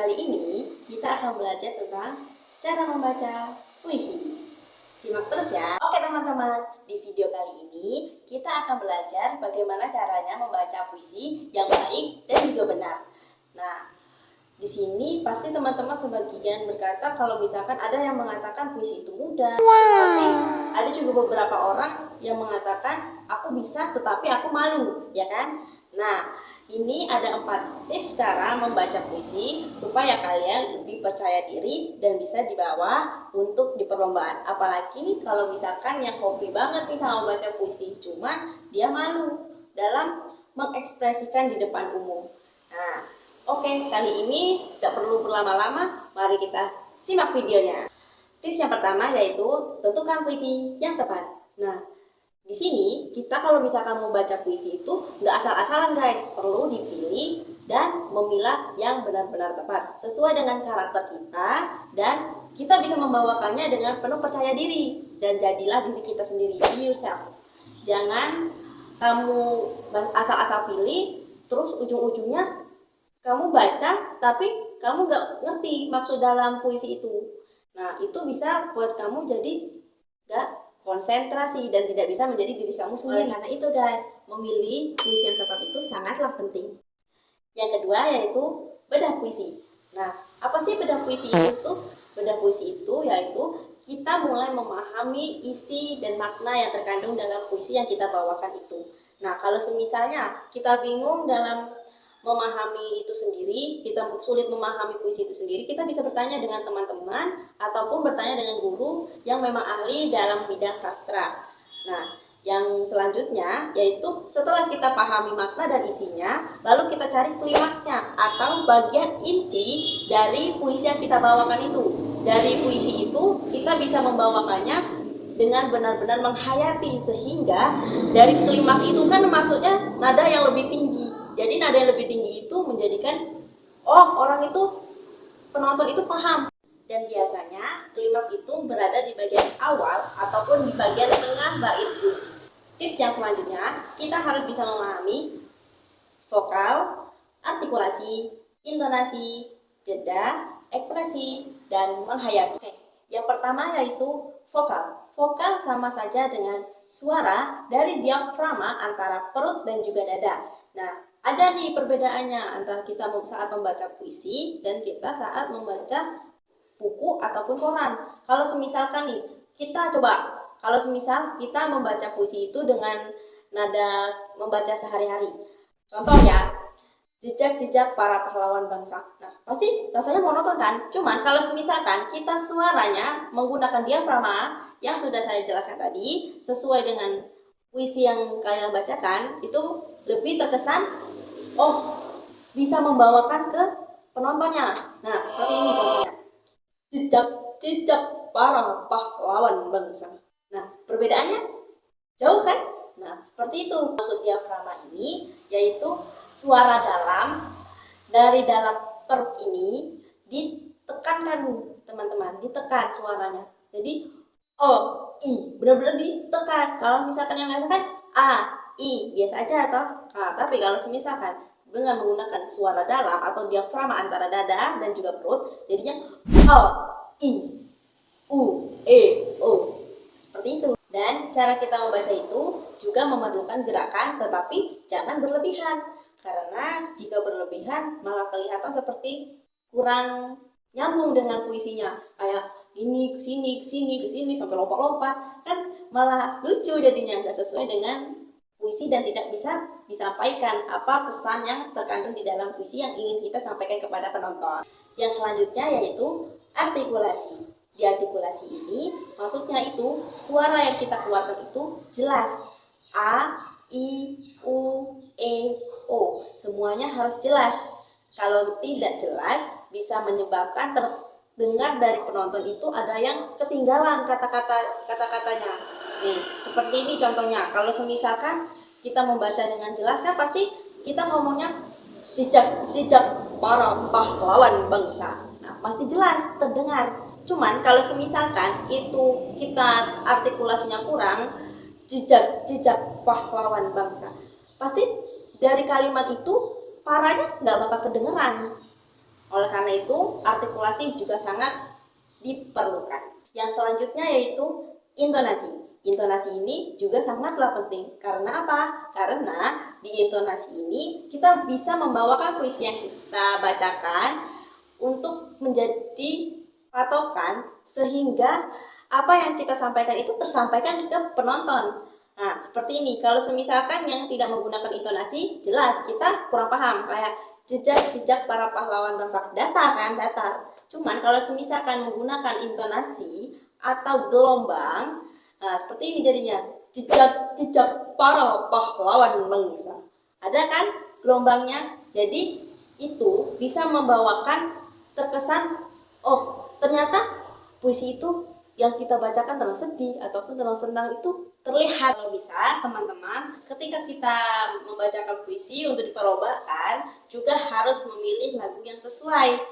kali ini kita akan belajar tentang cara membaca puisi. Simak terus ya. Oke teman-teman, di video kali ini kita akan belajar bagaimana caranya membaca puisi yang baik dan juga benar. Nah, di sini pasti teman-teman sebagian berkata kalau misalkan ada yang mengatakan puisi itu mudah, tapi ada juga beberapa orang yang mengatakan aku bisa tetapi aku malu, ya kan? Nah, ini ada 4 tips cara membaca puisi supaya kalian lebih percaya diri dan bisa dibawa untuk di perlombaan. Apalagi kalau misalkan yang hobi banget nih sama baca puisi, cuma dia malu dalam mengekspresikan di depan umum. Nah, oke, kali ini tidak perlu berlama-lama, mari kita simak videonya. Tips yang pertama yaitu tentukan puisi yang tepat. Nah, di sini kita kalau misalkan mau baca puisi itu nggak asal-asalan guys, perlu dipilih dan memilah yang benar-benar tepat sesuai dengan karakter kita dan kita bisa membawakannya dengan penuh percaya diri dan jadilah diri kita sendiri, be yourself. Jangan kamu asal-asal pilih terus ujung-ujungnya kamu baca tapi kamu nggak ngerti maksud dalam puisi itu. Nah, itu bisa buat kamu jadi nggak konsentrasi dan tidak bisa menjadi diri kamu sendiri. Karena itu guys, memilih puisi yang tepat itu sangatlah penting. Yang kedua yaitu bedah puisi. Nah, apa sih bedah puisi itu tuh? Bedah puisi itu yaitu kita mulai memahami isi dan makna yang terkandung dalam puisi yang kita bawakan itu. Nah, kalau misalnya kita bingung dalam memahami itu sendiri, kita sulit memahami puisi itu sendiri, kita bisa bertanya dengan teman-teman ataupun bertanya dengan guru yang memang ahli dalam bidang sastra. Nah, yang selanjutnya yaitu setelah kita pahami makna dan isinya, lalu kita cari klimaksnya atau bagian inti dari puisi yang kita bawakan itu. Dari puisi itu kita bisa membawakannya dengan benar-benar menghayati, sehingga dari klimaks itu kan maksudnya nada yang lebih tinggi. Jadi nada yang lebih tinggi itu menjadikan orang itu, penonton itu paham. Dan biasanya klimaks itu berada di bagian awal ataupun di bagian tengah bait puisi. Tips yang selanjutnya, kita harus bisa memahami vokal, artikulasi, intonasi, jeda, ekspresi, dan menghayati. Oke. Yang pertama yaitu vokal. Vokal sama saja dengan suara dari diafragma antara perut dan juga dada. Nah, ada nih perbedaannya antara kita saat membaca puisi dan kita saat membaca buku ataupun koran. Kalau semisalkan nih, kita coba, kalau semisal kita membaca puisi itu dengan nada membaca sehari-hari. Contoh ya, jejak-jejak para pahlawan bangsa. Nah, pasti rasanya monoton kan? Cuman kalau semisalkan kita suaranya menggunakan diafragma yang sudah saya jelaskan tadi, sesuai dengan puisi yang kalian bacakan, itu lebih terkesan bisa membawakan ke penontonnya. Nah, seperti ini contohnya. Jejak-jejak para pahlawan bangsa. Nah, perbedaannya jauh kan? Nah, seperti itu. Maksud diafragma ini yaitu suara dalam dari dalam perut ini ditekankan teman-teman, ditekan suaranya. Jadi i benar-benar ditekan. Kalau misalkan yang biasa kan a, i biasa aja atau tapi kalau misalkan dengan menggunakan suara dalam atau diafragma antara dada dan juga perut, jadinya i, u, e, o. Seperti itu. Dan cara kita membaca itu juga memerlukan gerakan tetapi jangan berlebihan. Karena jika berlebihan malah kelihatan seperti kurang nyambung dengan puisinya. Kayak ini kesini, kesini, kesini sampai lompat-lompat. Kan malah lucu jadinya, nggak sesuai dengan puisi dan tidak bisa disampaikan apa pesan yang terkandung di dalam puisi yang ingin kita sampaikan kepada penonton. Yang selanjutnya yaitu artikulasi. Di artikulasi ini maksudnya itu suara yang kita keluarkan itu jelas. A, I, U, E, O. Semuanya harus jelas. Kalau tidak jelas bisa menyebabkan terdengar dari penonton itu ada yang ketinggalan kata-katanya. Nih, seperti ini contohnya. Kalau misalkan kita membaca dengan jelas kan pasti kita ngomongnya jejak-jejak para pahlawan bangsa. Nah, pasti jelas terdengar. Cuman kalau misalkan itu kita artikulasinya kurang, jejak-jejak pahlawan bangsa, pasti dari kalimat itu parahnya nggak bakal kedengeran. Oleh karena itu, artikulasi juga sangat diperlukan. Yang selanjutnya yaitu intonasi. Intonasi ini juga sangatlah penting. Karena apa? Karena di intonasi ini kita bisa membawakan puisi yang kita bacakan untuk menjadi patokan sehingga apa yang kita sampaikan itu tersampaikan ke penonton. Nah, seperti ini. Kalau semisalkan yang tidak menggunakan intonasi, jelas kita kurang paham. Kayak jejak-jejak para pahlawan bangsa, datar kan, datar. Cuman kalau semisalkan menggunakan intonasi atau gelombang, nah seperti ini jadinya, jejak-jejak para pahlawan bangsa. Ada kan gelombangnya? Jadi itu bisa membawakan terkesan, oh ternyata puisi itu yang kita bacakan terlalu sedih ataupun terlalu senang itu terlihat. Kalau bisa teman-teman, ketika kita membacakan puisi untuk diperlobakan juga harus memilih lagu yang sesuai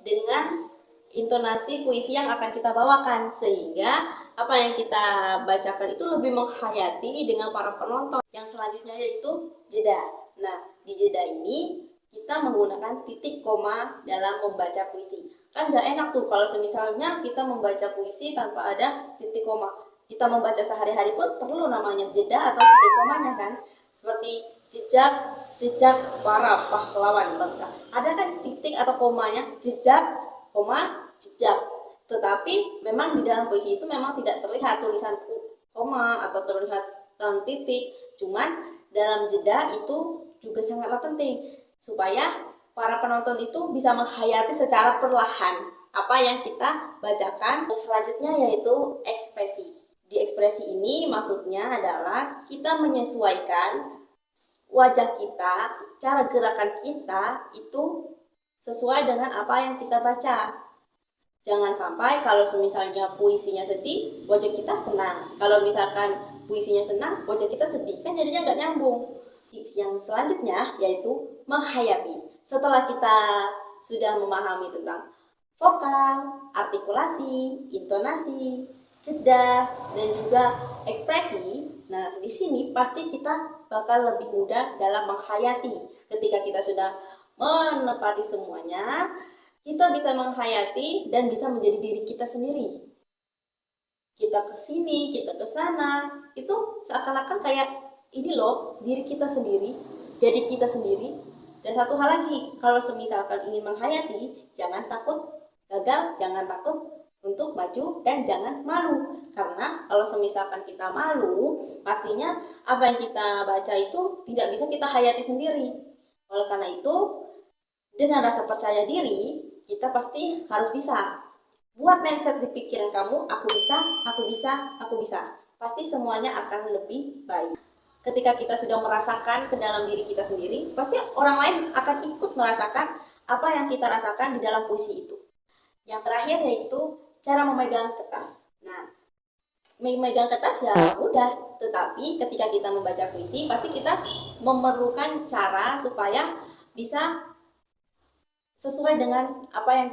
dengan intonasi puisi yang akan kita bawakan, sehingga apa yang kita bacakan itu lebih menghayati dengan para penonton. Yang selanjutnya yaitu jeda. Nah, di jeda ini kita menggunakan titik koma dalam membaca puisi. Kan gak enak tuh kalau misalnya kita membaca puisi tanpa ada titik koma. Kita membaca sehari-hari pun perlu namanya jeda atau titik komanya kan. Seperti jejak para pahlawan bangsa. Ada kan titik atau komanya, jejak, koma, jejak. Tetapi memang di dalam puisi itu memang tidak terlihat tulisan koma atau terlihat titik. Cuman dalam jeda itu juga sangatlah penting supaya para penonton itu bisa menghayati secara perlahan apa yang kita bacakan. Selanjutnya yaitu ekspresi. Di ekspresi ini maksudnya adalah kita menyesuaikan wajah kita, cara gerakan kita itu sesuai dengan apa yang kita baca. Jangan sampai kalau misalnya puisinya sedih, wajah kita senang. Kalau misalkan puisinya senang, wajah kita sedih, kan jadinya nggak nyambung. Tips yang selanjutnya yaitu menghayati. Setelah kita sudah memahami tentang vokal, artikulasi, intonasi, jeda, dan juga ekspresi, nah di sini pasti kita bakal lebih mudah dalam menghayati. Ketika kita sudah menepati semuanya, kita bisa menghayati dan bisa menjadi diri kita sendiri. Kita ke sini, kita ke sana, itu seakan-akan kayak ini loh, diri kita sendiri, jadi kita sendiri. Dan satu hal lagi, kalau semisalkan ingin menghayati, jangan takut gagal, jangan takut untuk maju, dan jangan malu. Karena kalau semisalkan kita malu, pastinya apa yang kita baca itu tidak bisa kita hayati sendiri. Oleh karena itu, dengan rasa percaya diri, kita pasti harus bisa. Buat mindset di pikiran kamu, aku bisa, aku bisa, aku bisa. Pasti semuanya akan lebih baik. Ketika kita sudah merasakan ke dalam diri kita sendiri, pasti orang lain akan ikut merasakan apa yang kita rasakan di dalam puisi itu. Yang terakhir yaitu cara memegang kertas. Nah, memegang kertas ya mudah, tetapi ketika kita membaca puisi, pasti kita memerlukan cara supaya bisa sesuai dengan apa yang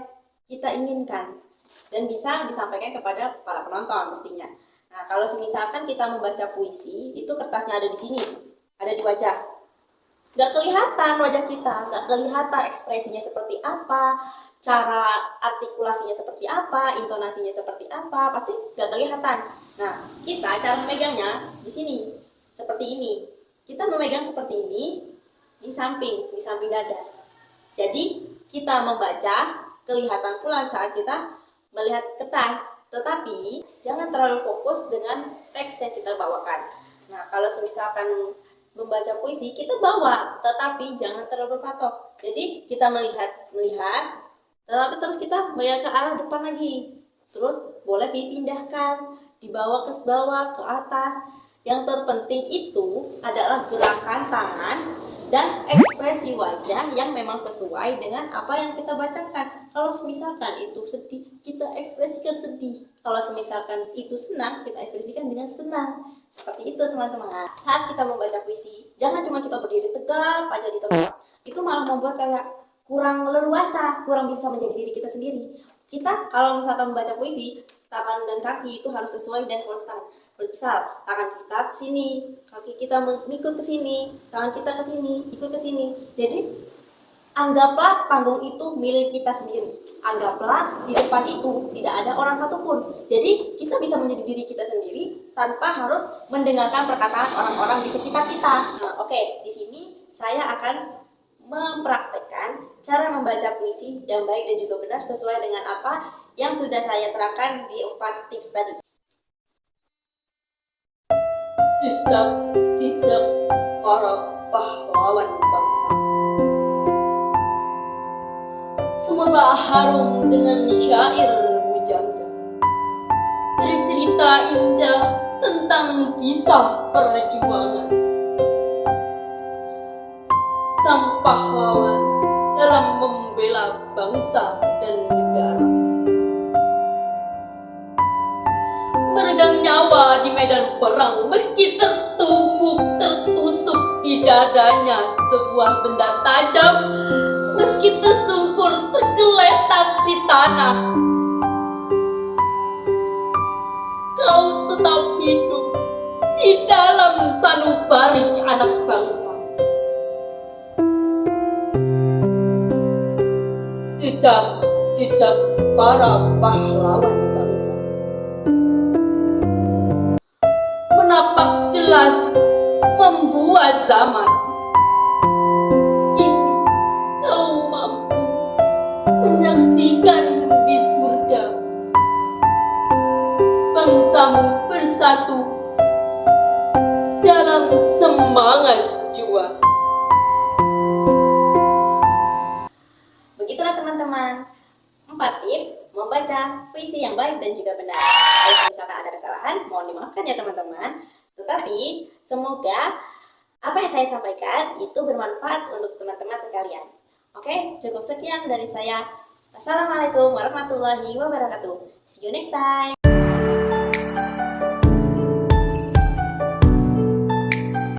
kita inginkan dan bisa disampaikan kepada para penonton pastinya. Nah, kalau misalkan kita membaca puisi, itu kertasnya ada di sini, ada di wajah. Gak kelihatan wajah kita, gak kelihatan ekspresinya seperti apa, cara artikulasinya seperti apa, intonasinya seperti apa, pasti gak kelihatan. Nah, kita cara memegangnya di sini, seperti ini. Kita memegang seperti ini di samping dada. Jadi, kita membaca, kelihatan pula saat kita melihat kertas. Tetapi jangan terlalu fokus dengan teks yang kita bawakan. Nah, kalau misalkan membaca puisi, kita bawa, tetapi jangan terlalu berpatok. Jadi kita melihat, tetapi terus kita melihat ke arah depan lagi. Terus boleh dipindahkan, dibawa ke bawah, ke atas. Yang terpenting itu adalah gerakan tangan dan ekspresi wajah yang memang sesuai dengan apa yang kita bacakan. Kalau misalkan itu sedih, kita ekspresikan sedih. Kalau misalkan itu senang, kita ekspresikan dengan senang. Seperti itu teman-teman. Saat kita membaca puisi, jangan cuma kita berdiri tegap aja di tempat. Itu malah membuat kayak kurang leluasa, kurang bisa menjadi diri kita sendiri. Kita kalau misalkan membaca puisi, tangan dan kaki itu harus sesuai dan konstan. Misal, tangan kita ke sini, kaki kita mengikut ke sini, tangan kita ke sini, ikut ke sini. Jadi Anggaplah panggung itu milik kita sendiri. Anggaplah di depan itu tidak ada orang satupun. Jadi kita bisa menjadi diri kita sendiri tanpa harus mendengarkan perkataan orang-orang di sekitar kita. Nah, oke, di sini saya akan mempraktekkan cara membaca puisi yang baik dan juga benar sesuai dengan apa yang sudah saya terangkan di 4 tips tadi. Jejak-jejak para pahlawan bangsa. Semerbak harum dengan syair bujangga, bercerita indah tentang kisah perjuangan sang pahlawan dalam membela bangsa dan negara. Meregang nyawa di medan perang meski tertumbuk tertusuk di dadanya sebuah benda tajam, meski tersungkur tergeletak di tanah, kau tetap hidup di dalam sanubari anak bangsa. Jejak-jejak para pahlawan bangsa menapak jelas membuat zaman. Kini kau mampu menyaksikan di surga bangsamu bersatu dalam semangat juang. Begitulah teman-teman, 4 tips membaca puisi yang baik dan juga benar. Kalau misalkan ada kesalahan, mohon dimaafkan ya teman-teman. Tetapi semoga apa yang saya sampaikan itu bermanfaat untuk teman-teman sekalian. Oke, cukup sekian dari saya. Wassalamualaikum warahmatullahi wabarakatuh. See you next time.